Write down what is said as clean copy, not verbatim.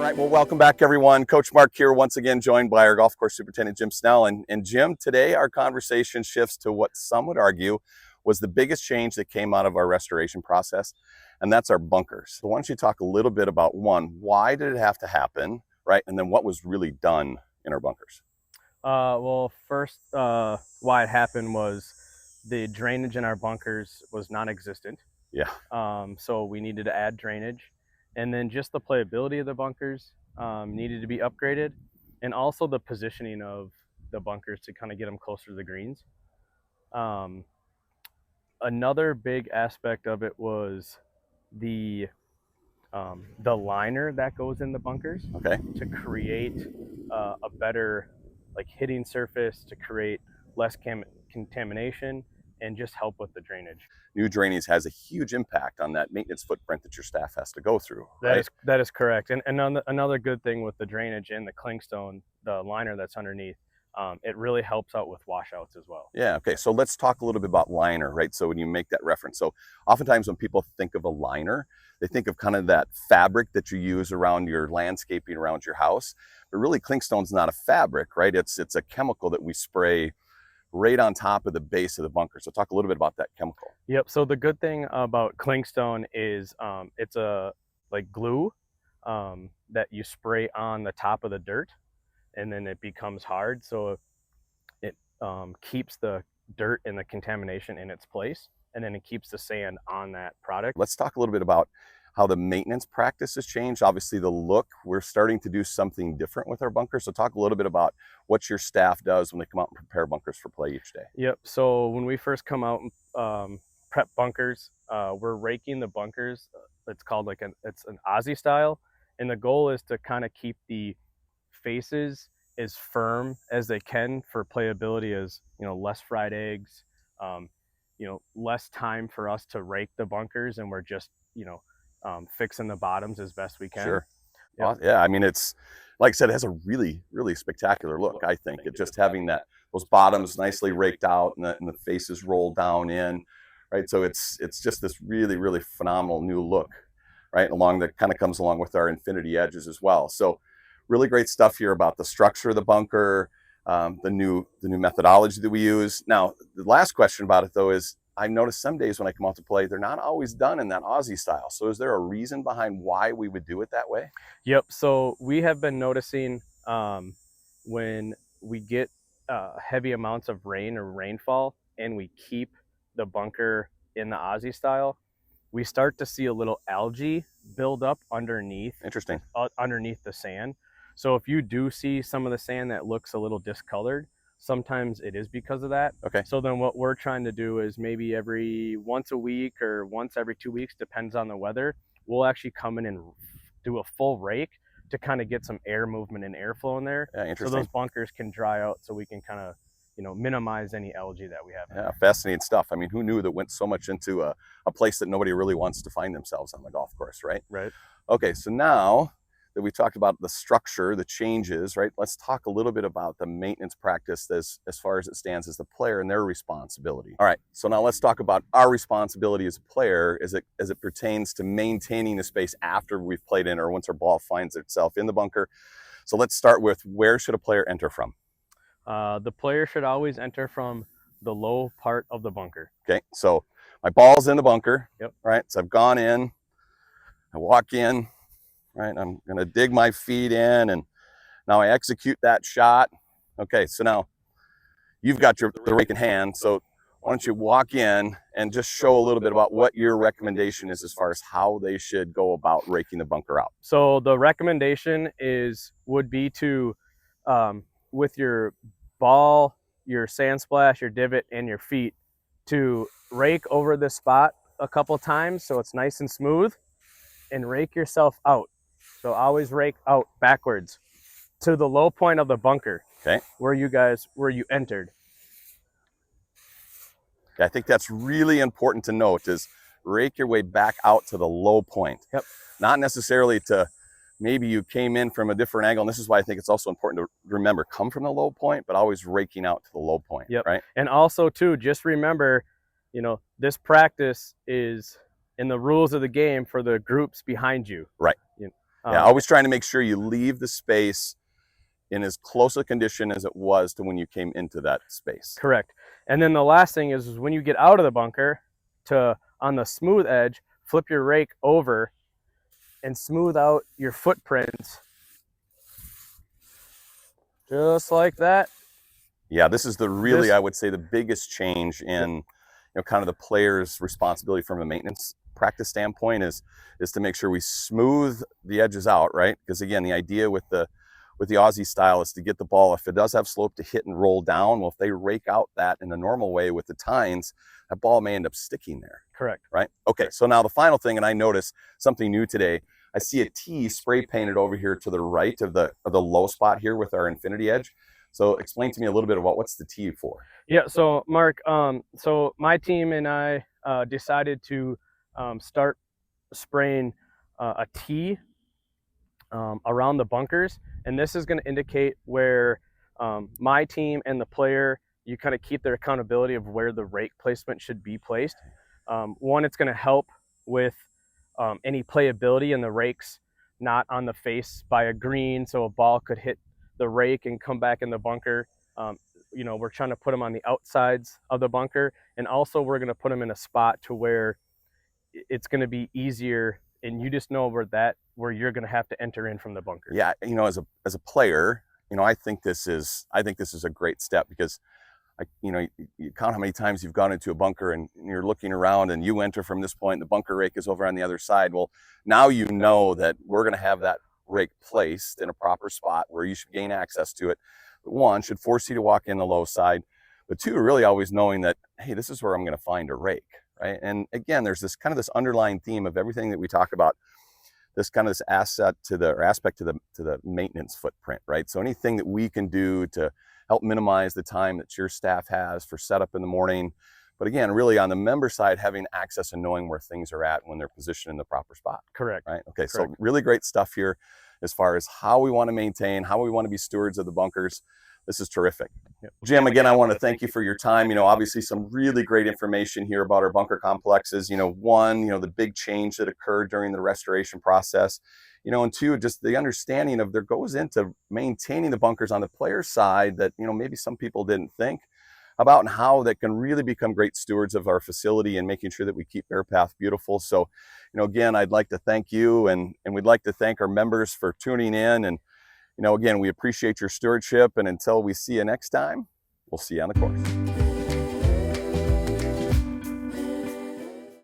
right, well, welcome back, everyone. Coach Mark here, once again joined by our golf course superintendent, Jim Snell. And Jim, today our conversation shifts to what some would argue was the biggest change that came out of our restoration process, and that's our bunkers. So why don't you talk a little bit about, one, why did it have to happen, right? And then what was really done in our bunkers? Well, first, why it happened was the drainage in our bunkers was non-existent. Yeah. So we needed to add drainage, and then just the playability of the bunkers needed to be upgraded, and also the positioning of the bunkers to kind of get them closer to the greens. Another big aspect of it was the liner that goes in the bunkers. Okay. To create a better hitting surface, to create less contamination, and just help with the drainage. New drainage has a huge impact on that maintenance footprint that your staff has to go through, right? That is correct. And another good thing with the drainage and the clingstone, the liner that's underneath, it really helps out with washouts as well. Yeah, okay, so let's talk a little bit about liner, right? So when you make that reference, so oftentimes when people think of a liner, they think of kind of that fabric that you use around your landscaping around your house, but really clingstone's not a fabric, right? It's a chemical that we spray right on top of the base of the bunker. So talk a little bit about that chemical. Yep, so the good thing about clingstone is it's a glue that you spray on the top of the dirt, and then it becomes hard, so it keeps the dirt and the contamination in its place, and then it keeps the sand on that product. Let's talk a little bit about how the maintenance practice has changed. Obviously the look, we're starting to do something different with our bunkers. So talk a little bit about what your staff does when they come out and prepare bunkers for play each day. Yep, so when we first come out and prep bunkers, we're raking the bunkers. It's called it's an Aussie style, and the goal is to kind of keep the faces as firm as they can for playability, as less fried eggs, less time for us to rake the bunkers, and we're just fixing the bottoms as best we can. Sure. Yep. Yeah, I mean, it's like I said, it has a really spectacular look. I think it just having those bottoms nicely raked out and the faces rolled down in, right? So it's just this really phenomenal new look, right? Along that kind of comes along with our infinity edges as well. So really great stuff here about the structure of the bunker, the new methodology that we use. Now, the last question about it though is, I've noticed some days when I come out to play, they're not always done in that Aussie style. So is there a reason behind why we would do it that way? Yep. So we have been noticing when we get heavy amounts of rain or rainfall and we keep the bunker in the Aussie style, we start to see a little algae build up underneath. Interesting. Underneath the sand. So if you do see some of the sand that looks a little discolored, sometimes it is because of that. Okay. So then what we're trying to do is maybe every once a week or once every 2 weeks, depends on the weather, we'll actually come in and do a full rake to kind of get some air movement and airflow in there. Yeah, interesting. So those bunkers can dry out, so we can kind of minimize any algae that we have. Yeah, fascinating stuff. I mean, who knew that went so much into a place that nobody really wants to find themselves on the golf course, right? Right. Okay, so now that we talked about the structure, the changes, right? Let's talk a little bit about the maintenance practice as far as it stands as the player and their responsibility. All right, so now let's talk about our responsibility as a player as it pertains to maintaining the space after we've played in or once our ball finds itself in the bunker. So let's start with, where should a player enter from? The player should always enter from the low part of the bunker. Okay, so my ball's in the bunker. Yep. Right, so I've gone in, I walk in, right, I'm gonna dig my feet in, and now I execute that shot. Okay, so now you've got the rake in hand, so why don't you walk in and just show a little bit about what your recommendation is as far as how they should go about raking the bunker out. So the recommendation would be to, with your ball, your sand splash, your divot, and your feet, to rake over this spot a couple times so it's nice and smooth, and rake yourself out. So always rake out backwards to the low point of the bunker. Okay. Where you entered. I think that's really important to note, is rake your way back out to the low point. Yep. Not necessarily to, maybe you came in from a different angle. And this is why I think it's also important to remember, come from the low point, but always raking out to the low point. Yep. Right. And also too, just remember, this practice is in the rules of the game for the groups behind you. Right. Yeah, always trying to make sure you leave the space in as close a condition as it was to when you came into that space. Correct. And then the last thing is when you get out of the bunker, to on the smooth edge, flip your rake over and smooth out your footprints just like that. Yeah, this is I would say, the biggest change in kind of the player's responsibility from a maintenance practice standpoint is to make sure we smooth the edges out, right? Because again, the idea with the Aussie style is to get the ball, if it does have slope, to hit and roll down. Well, if they rake out that in the normal way with the tines, that ball may end up sticking there. Correct. Right? Okay, so now the final thing, and I noticed something new today. I see a T spray painted over here to the right of the low spot here with our infinity edge. So explain to me a little bit about what's the T for. Yeah, so Mark, so my team and I decided to start spraying a T around the bunkers, and this is going to indicate where my team and the player, you kind of keep their accountability of where the rake placement should be placed. One, it's going to help with any playability in the rakes not on the face by a green, so a ball could hit the rake and come back in the bunker. We're trying to put them on the outsides of the bunker, and also we're going to put them in a spot to where it's going to be easier, and you just know where you're going to have to enter in from the bunker. Yeah, as a player, I think this is a great step, because you count how many times you've gone into a bunker and you're looking around and you enter from this point, the bunker rake is over on the other side. Well, now you know that we're going to have that rake placed in a proper spot where you should gain access to it. But one, should force you to walk in the low side, but two, really always knowing that, hey, this is where I'm going to find a rake, right? And again, there's this underlying theme of everything that we talk about, this aspect to the maintenance footprint, right? So anything that we can do to help minimize the time that your staff has for setup in the morning, but again, really on the member side, having access and knowing where things are at when they're positioned in the proper spot. Correct. Right. Okay. Correct. So really great stuff here as far as how we want to maintain, how we want to be stewards of the bunkers. This is terrific. Yep. Jim, again, I want to thank you for your time. Obviously some really great information here about our bunker complexes. One, the big change that occurred during the restoration process, and two, just the understanding of there goes into maintaining the bunkers on the player side that, maybe some people didn't think about, and how that can really become great stewards of our facility and making sure that we keep Bear Path beautiful. So, again, I'd like to thank you, and we'd like to thank our members for tuning in. And, again, we appreciate your stewardship, and until we see you next time, we'll see you on the course.